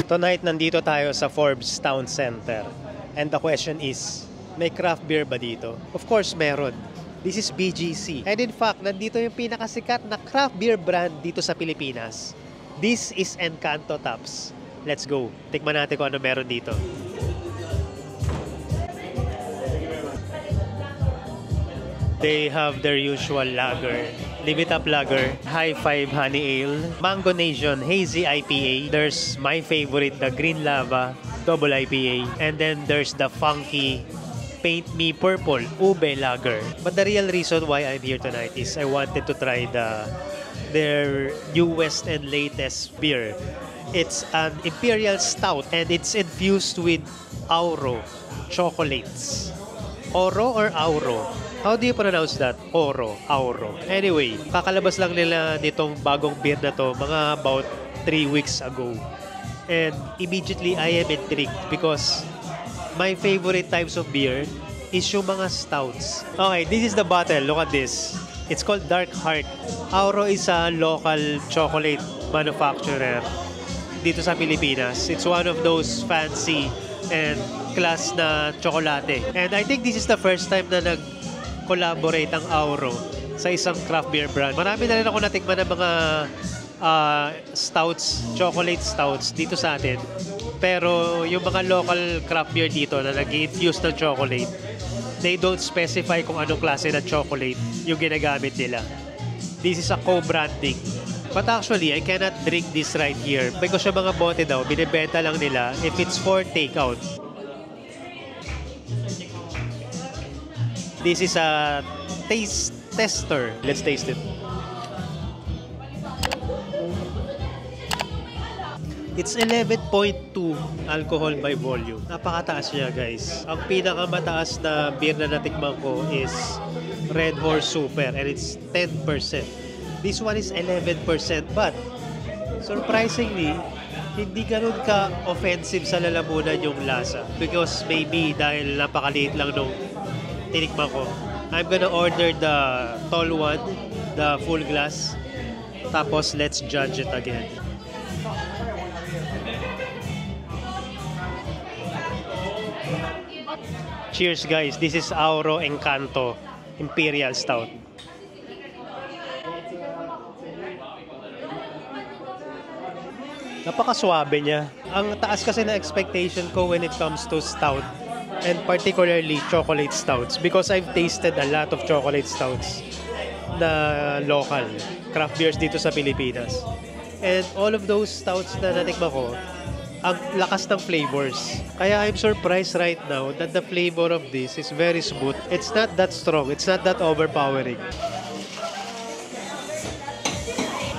Tonight, nandito tayo sa Forbes Town Center. And the question is, may craft beer ba dito? Of course, meron. This is BGC. And in fact, nandito yung pinakasikat na craft beer brand dito sa Pilipinas. This is Encanto Taps. Let's go. Tikman natin kung ano meron dito. They have their usual lager. Live It Up Lager, High Five Honey Ale, Mango Nation Hazy IPA. There's my favorite, the Green Lava Double IPA. And then there's the funky Paint Me Purple Ube Lager. But the real reason why I'm here tonight is I wanted to try their newest and latest beer. It's an Imperial Stout and it's infused with Auro chocolates. Oro or Auro? How do you pronounce that? Oro, Auro. Anyway, kakalabas lang nila nitong bagong beer na to mga about 3 weeks ago. And immediately I am intrigued because my favorite types of beer is yung mga stouts. Okay, this is the bottle. Look at this. It's called Dark Heart. Auro is a local chocolate manufacturer dito sa Pilipinas. It's one of those fancy and class na chocolate. And I think this is the first time na collaborate ang Auro sa isang craft beer brand. Marami na rin ako natikman ng mga stouts, chocolate stouts dito sa atin. Pero yung mga local craft beer dito na nag-infuse ng chocolate, they don't specify kung anong klase na chocolate yung ginagamit nila. This is a co-branding. But actually, I cannot drink this right here because yung mga bote daw, binibenta lang nila if it's for takeout. This is a taste tester. Let's taste it. It's 11.2 alcohol by volume. Napakataas niya, guys. Ang pinakamataas na beer na natikman ko is Red Horse Super and it's 10%. This one is 11%, but surprisingly, hindi ganun ka-offensive sa lalamunan yung lasa. Because maybe dahil napakaliit lang nung tinikman ko. I'm gonna order the tall one, the full glass. Tapos, let's judge it again. Cheers, guys. This is Auro Encanto Imperial Stout. Napakaswabe niya. Ang taas kasi na expectation ko when it comes to stout. And particularly chocolate stouts because I've tasted a lot of chocolate stouts na local craft beers dito sa Pilipinas. And all of those stouts na natikman ko, ang lakas ng flavors. Kaya I'm surprised right now that the flavor of this is very smooth. It's not that strong. It's not that overpowering.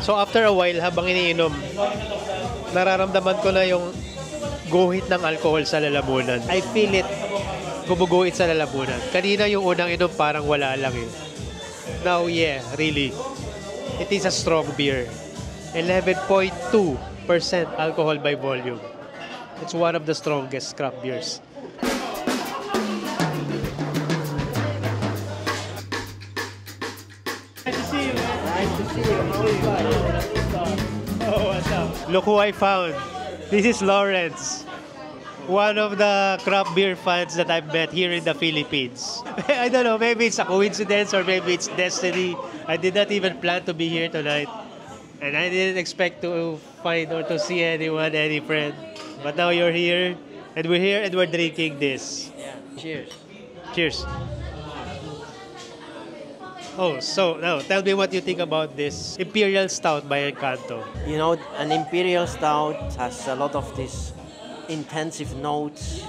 So after a while, habang iniinom, nararamdaman ko na yung guhit ng alcohol sa lalamunan. I feel it gumuguhit sa lalamunan. Kanina yung unang inom parang wala lang eh. Now, yeah, really. It is a strong beer. 11.2% alcohol by volume. It's one of the strongest craft beers. Nice to see you, man. Nice to see you. Oh, what's up? Look who I found. This is Lawrence. One of the craft beer fans that I've met here in the Philippines. I don't know, maybe it's a coincidence or maybe it's destiny. I did not even plan to be here tonight. And I didn't expect to find or to see anyone, any friend. But now you're here, and we're here and we're drinking this. Yeah. Cheers. Cheers. Oh, so now tell me what you think about this Imperial Stout by Encanto. You know, an Imperial Stout has a lot of this intensive notes.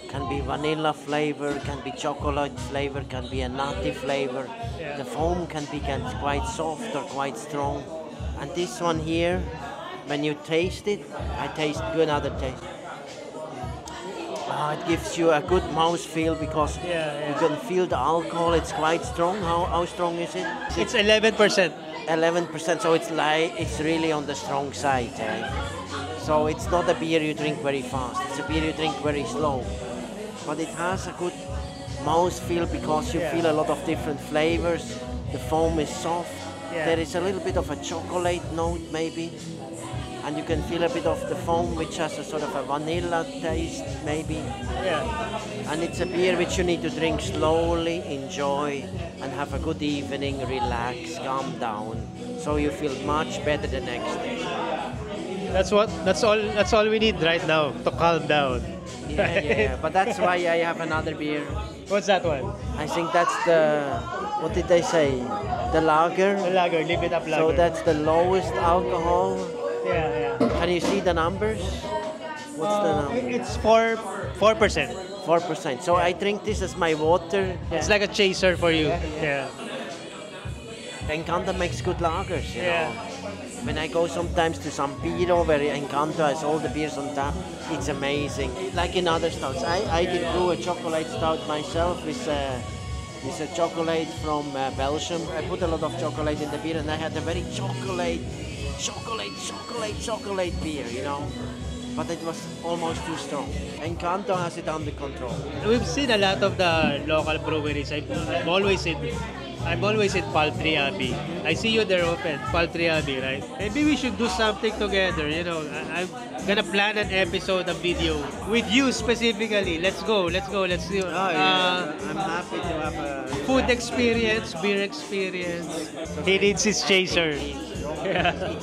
Can be vanilla flavor, can be chocolate flavor, can be a nutty flavor. Yeah. The foam can be quite soft or quite strong. And this one here, when you taste it, I taste good another taste. It gives you a good mouthfeel because you can feel the alcohol. It's quite strong. How strong is it? It's 11%. 11%, so it's really on the strong side. So it's not a beer you drink very fast. It's a beer you drink very slow. But it has a good mouthfeel because you feel a lot of different flavors. The foam is soft. There is a little bit of a chocolate note maybe. and you can feel a bit of the foam, which has a sort of a vanilla taste, maybe. Yeah. And it's a beer which you need to drink slowly, enjoy, and have a good evening, relax, calm down, so you feel much better the next day. That's all we need right now to calm down. Yeah. But that's why I have another beer. What's that one? I think that's the, what did they say? The lager. The lager, Live It Up lager. So that's the lowest alcohol. yeah. Can you see the numbers? What's the number? It's 4%. 4%. So I drink this as my water. It's like a chaser for you. Yeah. Encanto makes good lagers, you Yeah. know. When I go sometimes to San Pedro, where Encanto has all the beers on tap, it's amazing. Like in other stouts. I did brew a chocolate stout myself with a chocolate from Belgium. I put a lot of chocolate in the beer, and I had a very chocolate beer, you know. But it was almost too strong. Encanto has it under control. We've seen a lot of the local breweries. I'm always in Paltry Abbey. I see you there often, Paltry Abbey, right? Maybe we should do something together, you know. I'm gonna plan an episode, a video with you specifically. Let's do I'm happy to have a food experience, beer experience. He needs his chaser. Yeah.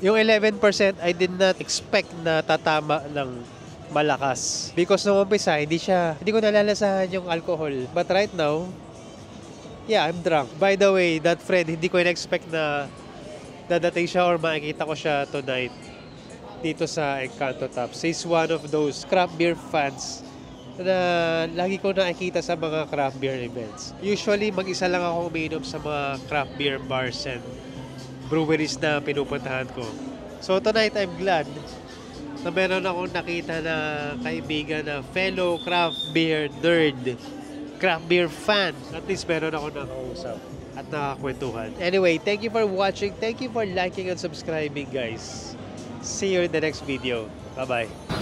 Yung 11%, I did not expect na tatama ng malakas. Because nung umpisa, hindi ko nalalasahan yung alcohol. But right now, yeah, I'm drunk. By the way, that friend, hindi ko in-expect na dadating siya or makikita ko siya tonight dito sa Encanto Taps. He's one of those craft beer fans na lagi ko nakikita sa mga craft beer events. Usually, mag-isa lang ako umiinom sa mga craft beer bars and breweries na pinupuntahan ko. So tonight, I'm glad na meron akong nakita na kaibigan na fellow craft beer nerd, craft beer fan. At least meron ako nakausap at nakakwentuhan. Anyway, thank you for watching. Thank you for liking and subscribing, guys. See you in the next video. Bye-bye.